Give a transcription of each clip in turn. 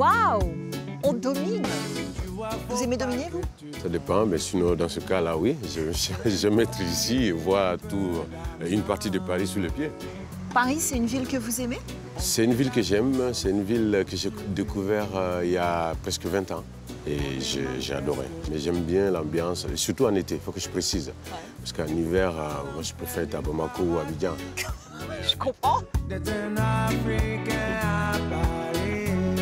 Waouh! On domine! Vous aimez dominer, vous? Ça dépend, mais sinon, dans ce cas-là, oui. Je maîtrise ici et vois une partie de Paris sous les pieds. Paris, c'est une ville que vous aimez? C'est une ville que j'aime. C'est une ville que j'ai découverte il y a presque 20 ans. Et j'ai adoré. Mais j'aime bien l'ambiance, surtout en été, il faut que je précise. Ouais. Parce qu'en hiver, moi, je préfère être à Bamako ou à Abidjan. Je comprends.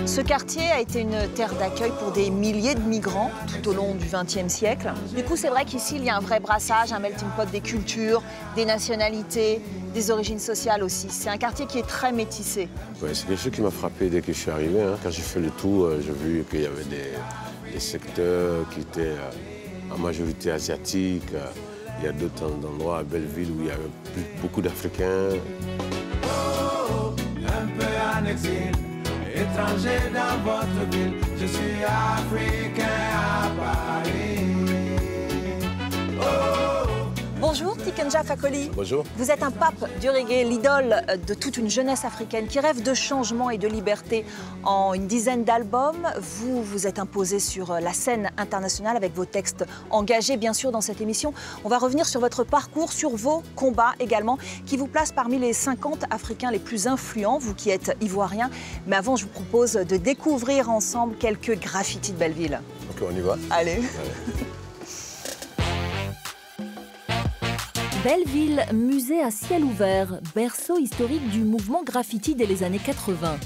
Ce quartier a été une terre d'accueil pour des milliers de migrants tout au long du XXe siècle. Du coup, c'est vrai qu'ici, il y a un vrai brassage, un melting pot des cultures, des nationalités, des origines sociales aussi. C'est un quartier qui est très métissé. Ouais, c'est quelque chose qui m'a frappé dès que je suis arrivé. Hein. Quand j'ai fait le tour, j'ai vu qu'il y avait des secteurs qui étaient en majorité asiatiques. Il y a d'autres endroits à Belleville où il y avait beaucoup d'Africains. Oh, un peu en exil. Étranger dans votre ville, je suis africain à Paris. Oh. Bonjour Tikenja Fakoly. Bonjour. Vous êtes un pape du reggae, l'idole de toute une jeunesse africaine qui rêve de changement et de liberté. En une dizaine d'albums, vous vous êtes imposé sur la scène internationale avec vos textes engagés, bien sûr, dans cette émission. On va revenir sur votre parcours, sur vos combats également, qui vous placent parmi les 50 Africains les plus influents, vous qui êtes ivoirien. Mais avant, je vous propose de découvrir ensemble quelques graffitis de Belleville. Ok, on y va. Allez. Belleville, musée à ciel ouvert, berceau historique du mouvement graffiti dès les années 80.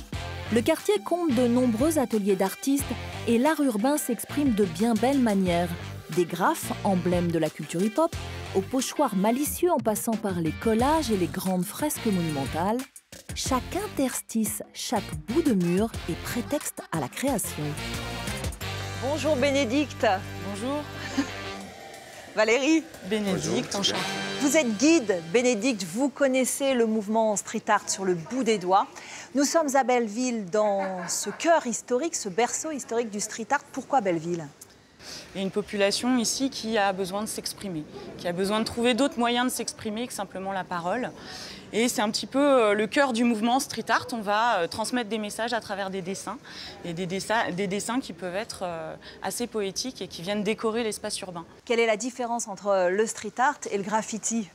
Le quartier compte de nombreux ateliers d'artistes et l'art urbain s'exprime de bien belles manières. Des graphes, emblèmes de la culture hip-hop, aux pochoirs malicieux en passant par les collages et les grandes fresques monumentales. Chaque interstice, chaque bout de mur est prétexte à la création. Bonjour Bénédicte. Bonjour. Valérie. Bénédicte, enchantée. Vous êtes guide, Bénédicte, vous connaissez le mouvement street art sur le bout des doigts. Nous sommes à Belleville, dans ce cœur historique, ce berceau historique du street art. Pourquoi Belleville ? Il y a une population ici qui a besoin de s'exprimer, qui a besoin de trouver d'autres moyens de s'exprimer que simplement la parole. Et c'est un petit peu le cœur du mouvement street art. On va transmettre des messages à travers des dessins, et des dessins qui peuvent être assez poétiques et qui viennent décorer l'espace urbain. Quelle est la différence entre le street art et le graffiti ?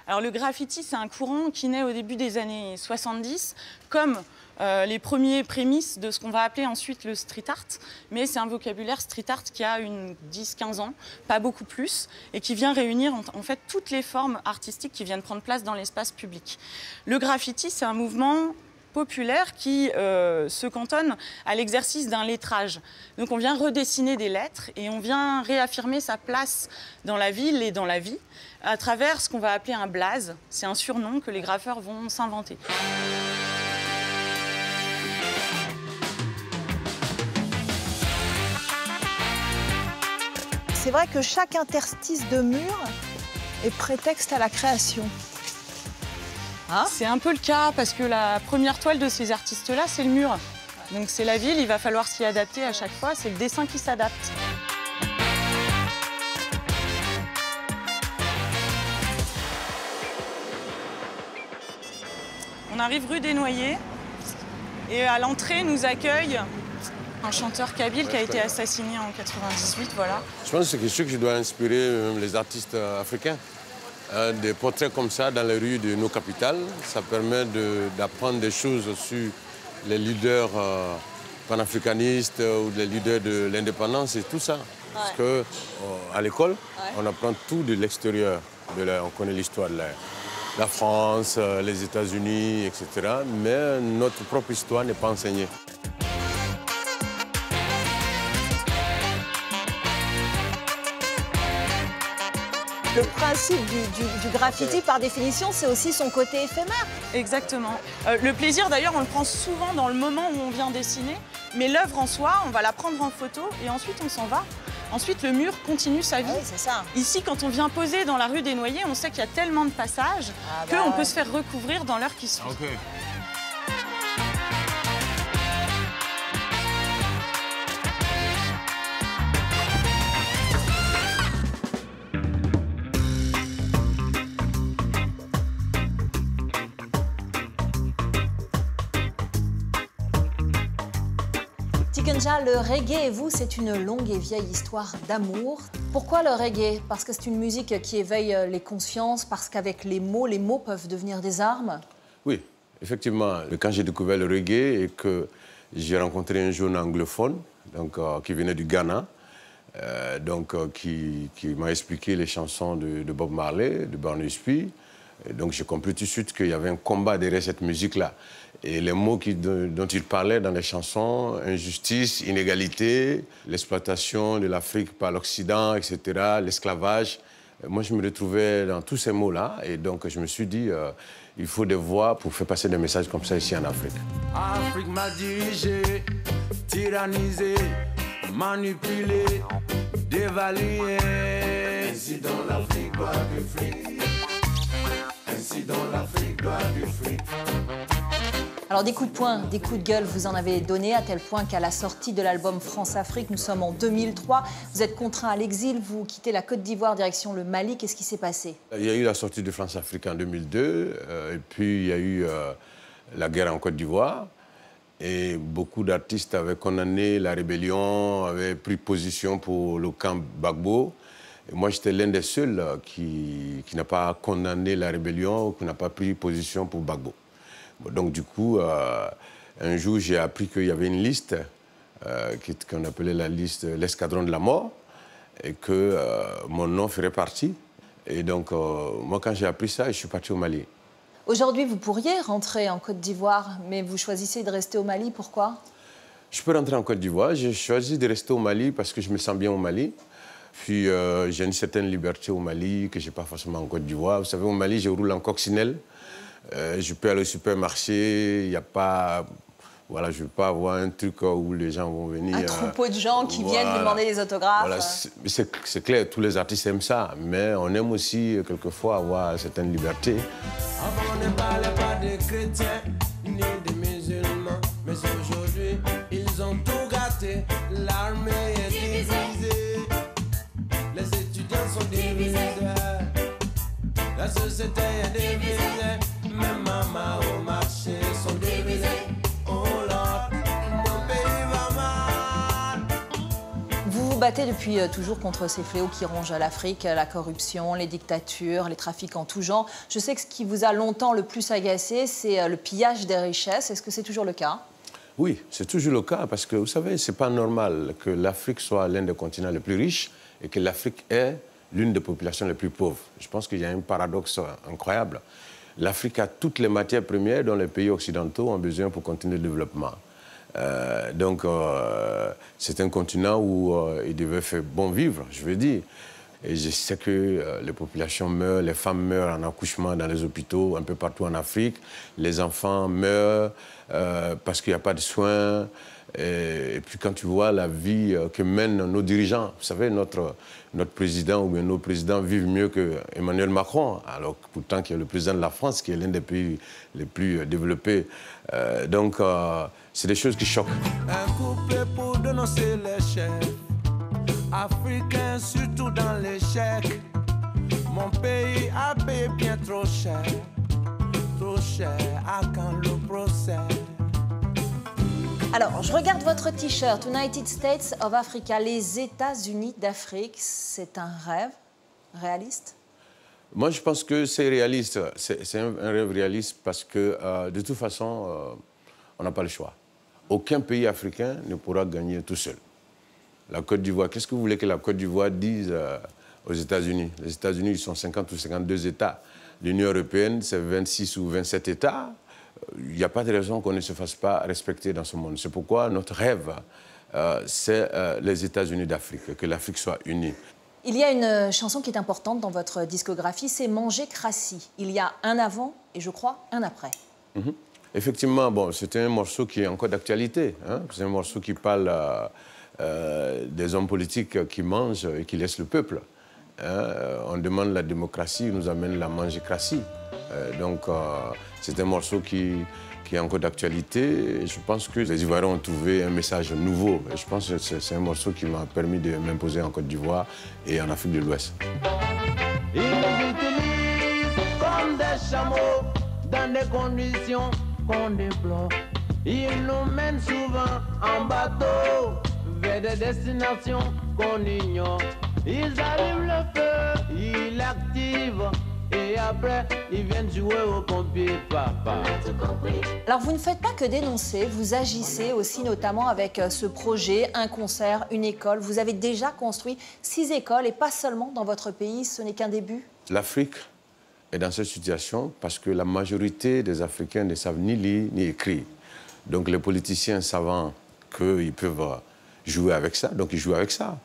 Alors le graffiti, c'est un courant qui naît au début des années 70, comme les premiers prémices de ce qu'on va appeler ensuite le street art. Mais c'est un vocabulaire street art qui a 10-15 ans, pas beaucoup plus, et qui vient réunir en fait toutes les formes artistiques qui viennent prendre place dans l'espace public. Le graffiti, c'est un mouvement populaire qui se cantonne à l'exercice d'un lettrage. Donc on vient redessiner des lettres et on vient réaffirmer sa place dans la ville et dans la vie à travers ce qu'on va appeler un blaze. C'est un surnom que les graffeurs vont s'inventer. C'est vrai que chaque interstice de mur est prétexte à la création. Hein ? C'est un peu le cas parce que la première toile de ces artistes-là, c'est le mur. Donc c'est la ville, il va falloir s'y adapter à chaque fois, c'est le dessin qui s'adapte. On arrive rue des Noyers et à l'entrée nous accueille un chanteur kabyle qui a été assassiné en 98, voilà. Je pense que c'est quelque chose qui doit inspirer même les artistes africains. Des portraits comme ça dans les rues de nos capitales, ça permet d'apprendre des choses sur les leaders panafricanistes ou les leaders de l'indépendance et tout ça. Ouais. Parce qu'à l'école, on apprend tout de l'extérieur. On connaît l'histoire de la France, les États-Unis, etc. Mais notre propre histoire n'est pas enseignée. Le principe du graffiti, par définition, c'est aussi son côté éphémère. Exactement. Le plaisir, d'ailleurs, on le prend souvent dans le moment où on vient dessiner, mais l'œuvre en soi, on va la prendre en photo et ensuite on s'en va. Ensuite, le mur continue sa vie. Oui, c'est ça. Ici, quand on vient poser dans la rue des Noyers, on sait qu'il y a tellement de passages qu'on peut se faire recouvrir dans l'heure qui suit. Okay. Tikenja, le reggae et vous, c'est une longue et vieille histoire d'amour. Pourquoi le reggae? Parce que c'est une musique qui éveille les consciences, parce qu'avec les mots peuvent devenir des armes? Oui, effectivement. Quand j'ai découvert le reggae et que j'ai rencontré un jeune anglophone qui venait du Ghana, qui m'a expliqué les chansons de Bob Marley, de Barney Spee. Donc j'ai compris tout de suite qu'il y avait un combat derrière cette musique-là. Et les mots dont il parlait dans les chansons, injustice, inégalité, l'exploitation de l'Afrique par l'Occident, etc., l'esclavage, moi je me retrouvais dans tous ces mots-là. Et donc je me suis dit, il faut des voix pour faire passer des messages comme ça ici en Afrique. Afrique mal dirigée, tyrannisée, manipulée, dévaluée. Ainsi dans l'Afrique doit du fric. Ainsi dans l'Afrique doit du fric. Alors des coups de poing, des coups de gueule, vous en avez donné à tel point qu'à la sortie de l'album France-Afrique, nous sommes en 2003, vous êtes contraint à l'exil, vous quittez la Côte d'Ivoire direction le Mali. Qu'est-ce qui s'est passé? Il y a eu la sortie de France-Afrique en 2002, et puis il y a eu la guerre en Côte d'Ivoire. Et beaucoup d'artistes avaient condamné la rébellion, avaient pris position pour le camp Gbagbo. Et moi, j'étais l'un des seuls qui n'a pas condamné la rébellion ou qui n'a pas pris position pour Gbagbo. Donc, du coup, un jour, j'ai appris qu'il y avait une liste qu'on appelait la liste l'escadron de la mort et que mon nom ferait partie. Et donc, moi, quand j'ai appris ça, je suis parti au Mali. Aujourd'hui, vous pourriez rentrer en Côte d'Ivoire, mais vous choisissez de rester au Mali. Pourquoi? Je peux rentrer en Côte d'Ivoire. J'ai choisi de rester au Mali parce que je me sens bien au Mali. Puis, j'ai une certaine liberté au Mali que je n'ai pas forcément en Côte d'Ivoire. Vous savez, au Mali, je roule en coccinelle. Je peux aller au supermarché. Il n'y a pas... Voilà, je ne veux pas avoir un truc où les gens vont venir... Un troupeau de gens qui viennent vous demander des autographes. Voilà, c'est clair, tous les artistes aiment ça. Mais on aime aussi, quelquefois, avoir certaines libertés. Avant, on ne parlait pas des chrétiens ni des musulmans. Mais aujourd'hui, ils ont tout gâté. L'armée est divisée. Les étudiants sont divisés. La société est divisée. Même maman au marché sont divisés. Vous vous battez depuis toujours contre ces fléaux qui rongent l'Afrique, la corruption, les dictatures, les trafics en tout genre. Je sais que ce qui vous a longtemps le plus agacé, c'est le pillage des richesses. Est-ce que c'est toujours le cas? Oui, c'est toujours le cas parce que, vous savez, c'est pas normal que l'Afrique soit l'un des continents les plus riches et que l'Afrique est l'une des populations les plus pauvres. Je pense qu'il y a un paradoxe incroyable. L'Afrique a toutes les matières premières dont les pays occidentaux ont besoin pour continuer le développement. C'est un continent où il devait faire bon vivre, je veux dire. Et je sais que les populations meurent, les femmes meurent en accouchement dans les hôpitaux, un peu partout en Afrique. Les enfants meurent parce qu'il n'y a pas de soins. Et puis quand tu vois la vie que mènent nos dirigeants, vous savez, notre président ou bien nos présidents vivent mieux qu'Emmanuel Macron, alors que pourtant qui est le président de la France, qui est l'un des pays les plus développés. C'est des choses qui choquent. Un couplet pour dénoncer les chefs africains, surtout dans l'échec. Mon pays a payé bien trop cher à quand le procès. Alors, je regarde votre t-shirt, United States of Africa, les États-Unis d'Afrique. C'est un rêve réaliste? Moi, je pense que c'est réaliste. C'est un rêve réaliste parce que, de toute façon, on n'a pas le choix. Aucun pays africain ne pourra gagner tout seul. La Côte d'Ivoire, qu'est-ce que vous voulez que la Côte d'Ivoire dise aux États-Unis? Les États-Unis, ils sont 50 ou 52 États. L'Union européenne, c'est 26 ou 27 États. Il n'y a pas de raison qu'on ne se fasse pas respecter dans ce monde. C'est pourquoi notre rêve, c'est les États-Unis d'Afrique, que l'Afrique soit unie. Il y a une chanson qui est importante dans votre discographie, c'est Manger Crassi. Il y a un avant et je crois un après. Effectivement, bon, c'est un morceau qui est encore d'actualité. Hein? C'est un morceau qui parle des hommes politiques qui mangent et qui laissent le peuple. On demande la démocratie, il nous amène la mangécratie. C'est un morceau qui est encore d'actualité. Je pense que les Ivoiriens ont trouvé un message nouveau. Je pense que c'est un morceau qui m'a permis de m'imposer en Côte d'Ivoire et en Afrique de l'Ouest. Ils nous utilisent comme des chameaux dans des conditions qu'on déplore. Ils nous mènent souvent en bateau vers des destinations qu'on ignore. Ils allument le feu, ils l'activent et après ils viennent jouer au pompier papa. Alors vous ne faites pas que dénoncer, vous agissez aussi notamment avec ce projet, un concert, une école. Vous avez déjà construit 6 écoles et pas seulement dans votre pays, ce n'est qu'un début. L'Afrique est dans cette situation parce que la majorité des Africains ne savent ni lire ni écrire. Donc les politiciens savant qu'ils peuvent jouer avec ça, donc ils jouent avec ça.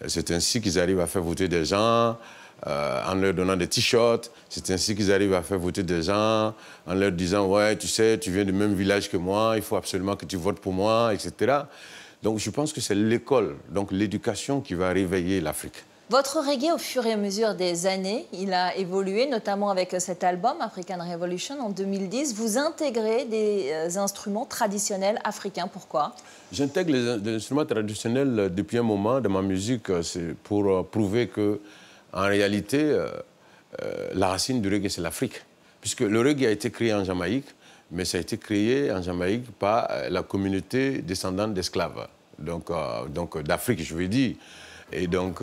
C'est ainsi qu'ils arrivent à faire voter des gens en leur donnant des t-shirts. C'est ainsi qu'ils arrivent à faire voter des gens en leur disant « Ouais, tu sais, tu viens du même village que moi, il faut absolument que tu votes pour moi, etc. » Donc je pense que c'est l'école, donc l'éducation qui va réveiller l'Afrique. Votre reggae, au fur et à mesure des années, il a évolué, notamment avec cet album, African Revolution, en 2010. Vous intégrez des instruments traditionnels africains. Pourquoi? J'intègre les instruments traditionnels depuis un moment dans ma musique. C'est pour prouver que, en réalité, la racine du reggae, c'est l'Afrique. Puisque le reggae a été créé en Jamaïque, mais ça a été créé en Jamaïque par la communauté descendante d'esclaves. Donc d'Afrique, je veux dire. Et donc,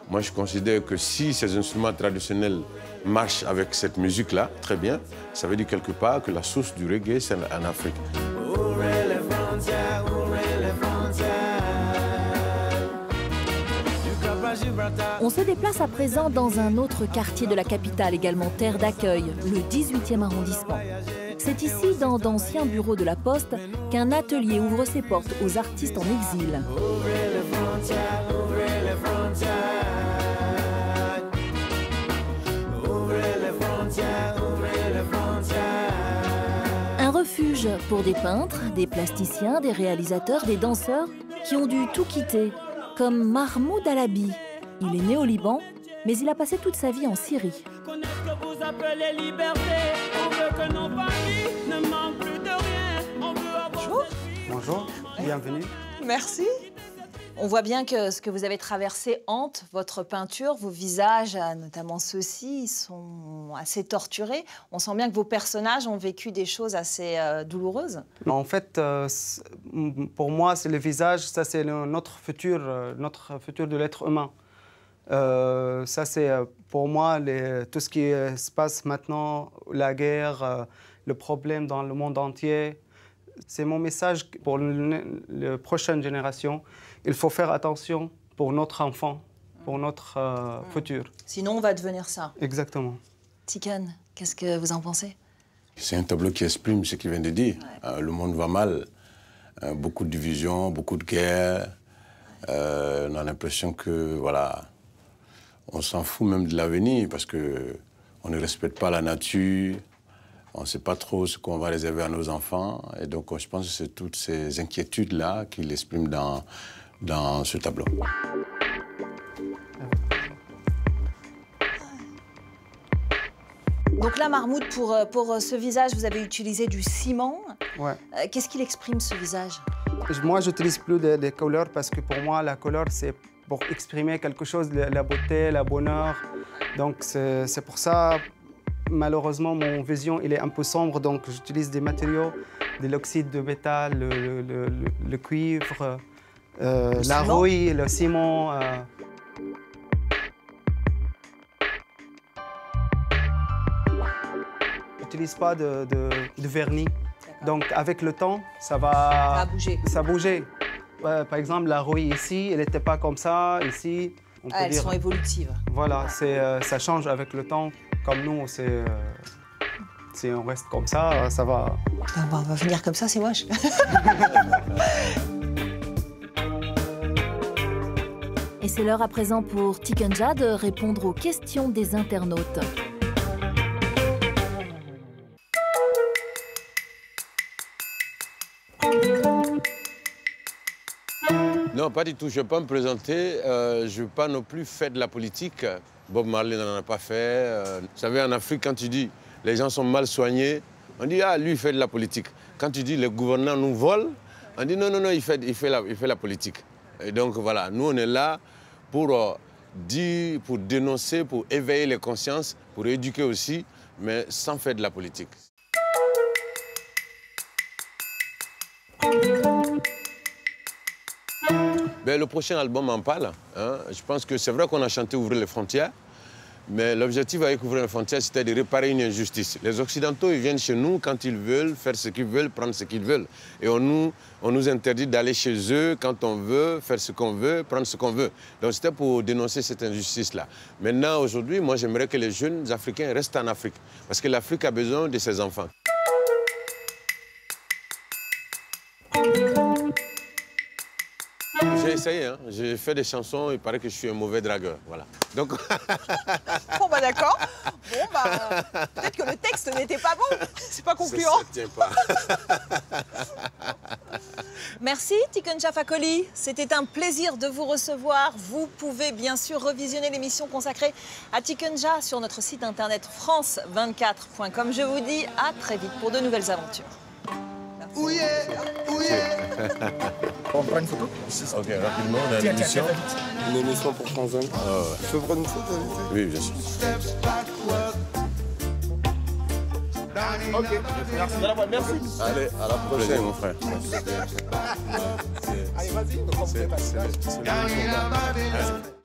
moi, je considère que si ces instruments traditionnels marchent avec cette musique-là, très bien, ça veut dire quelque part que la source du reggae, c'est en Afrique. On se déplace à présent dans un autre quartier de la capitale, également terre d'accueil, le 18e arrondissement. C'est ici, dans d'anciens bureaux de la Poste, qu'un atelier ouvre ses portes aux artistes en exil. Un refuge pour des peintres, des plasticiens, des réalisateurs, des danseurs qui ont dû tout quitter, comme Mahmoud Alabi. Il est né au Liban, mais il a passé toute sa vie en Syrie. Bonjour. Bonjour, bienvenue. Merci. On voit bien que ce que vous avez traversé hante votre peinture, vos visages, notamment ceux-ci, sont assez torturés. On sent bien que vos personnages ont vécu des choses assez douloureuses. En fait, pour moi, c'est le visage, ça c'est notre futur de l'être humain. Ça c'est pour moi tout ce qui se passe maintenant, la guerre, le problème dans le monde entier. C'est mon message pour les prochaines générations. Il faut faire attention pour notre enfant, pour notre futur. Sinon, on va devenir ça. Exactement. Tiken, qu'est-ce que vous en pensez? C'est un tableau qui exprime ce qu'il vient de dire. Ouais. Le monde va mal. Beaucoup de divisions, beaucoup de guerres. On a l'impression que, voilà, on s'en fout même de l'avenir parce qu'on ne respecte pas la nature. On ne sait pas trop ce qu'on va réserver à nos enfants. Et donc, je pense que c'est toutes ces inquiétudes-là qu'il exprime dans ce tableau. Donc là, Mahmoud, pour ce visage, vous avez utilisé du ciment. Ouais. Qu'est-ce qu'il exprime, ce visage? Moi, j'utilise plus des couleurs parce que pour moi, la couleur, c'est pour exprimer quelque chose, la beauté, la bonheur. Donc, c'est pour ça... Malheureusement, mon vision il est un peu sombre, donc j'utilise des matériaux, de l'oxyde de métal, le cuivre, la rouille, le ciment. J'utilise pas de vernis. Donc avec le temps, ça va bouger. Ça bouger. Par exemple, la rouille ici, elle n'était pas comme ça. Ici, on peut elles dire... sont évolutives. Voilà, ça change avec le temps. Comme nous, si on reste comme ça, ça va... On va finir comme ça, c'est moche. Et c'est l'heure à présent pour Tikenja de répondre aux questions des internautes. Non, pas du tout. Je ne vais pas me présenter. Je ne veux pas non plus faire de la politique. Bob Marley n'en a pas fait. Vous savez, en Afrique, quand tu dis les gens sont mal soignés, on dit ah, lui, il fait de la politique. Quand tu dis les gouvernants nous volent, on dit non, non, non, il fait la politique. Et donc voilà, nous, on est là pour dire, pour dénoncer, pour éveiller les consciences, pour éduquer aussi, mais sans faire de la politique. Ben, le prochain album en parle. Hein. Je pense que c'est vrai qu'on a chanté Ouvrir les frontières, mais l'objectif avec Ouvrir les frontières, c'était de réparer une injustice. Les Occidentaux, ils viennent chez nous quand ils veulent, faire ce qu'ils veulent, prendre ce qu'ils veulent. Et on nous interdit d'aller chez eux quand on veut, faire ce qu'on veut, prendre ce qu'on veut. Donc c'était pour dénoncer cette injustice-là. Maintenant, aujourd'hui, moi, j'aimerais que les jeunes Africains restent en Afrique, parce que l'Afrique a besoin de ses enfants. J'ai essayé, hein. J'ai fait des chansons, il paraît que je suis un mauvais dragueur, voilà. Donc... Bon, bah d'accord. Bon, bah, peut-être que le texte n'était pas bon. C'est pas concluant. Ça tient pas. Merci, Tikenja Fakoly. C'était un plaisir de vous recevoir. Vous pouvez bien sûr revisionner l'émission consacrée à Tikenja sur notre site internet france24.com. Je vous dis à très vite pour de nouvelles aventures. Ouye, ouye. On prend une photo? Ok, rapidement, on a une émission. Une émission pour France 20. Ah ouais. Je peux prendre une photo? Oui, bien sûr. Ok, merci. Merci. Allez, à la prochaine, mon frère. Allez, vas-y. C'est le combat.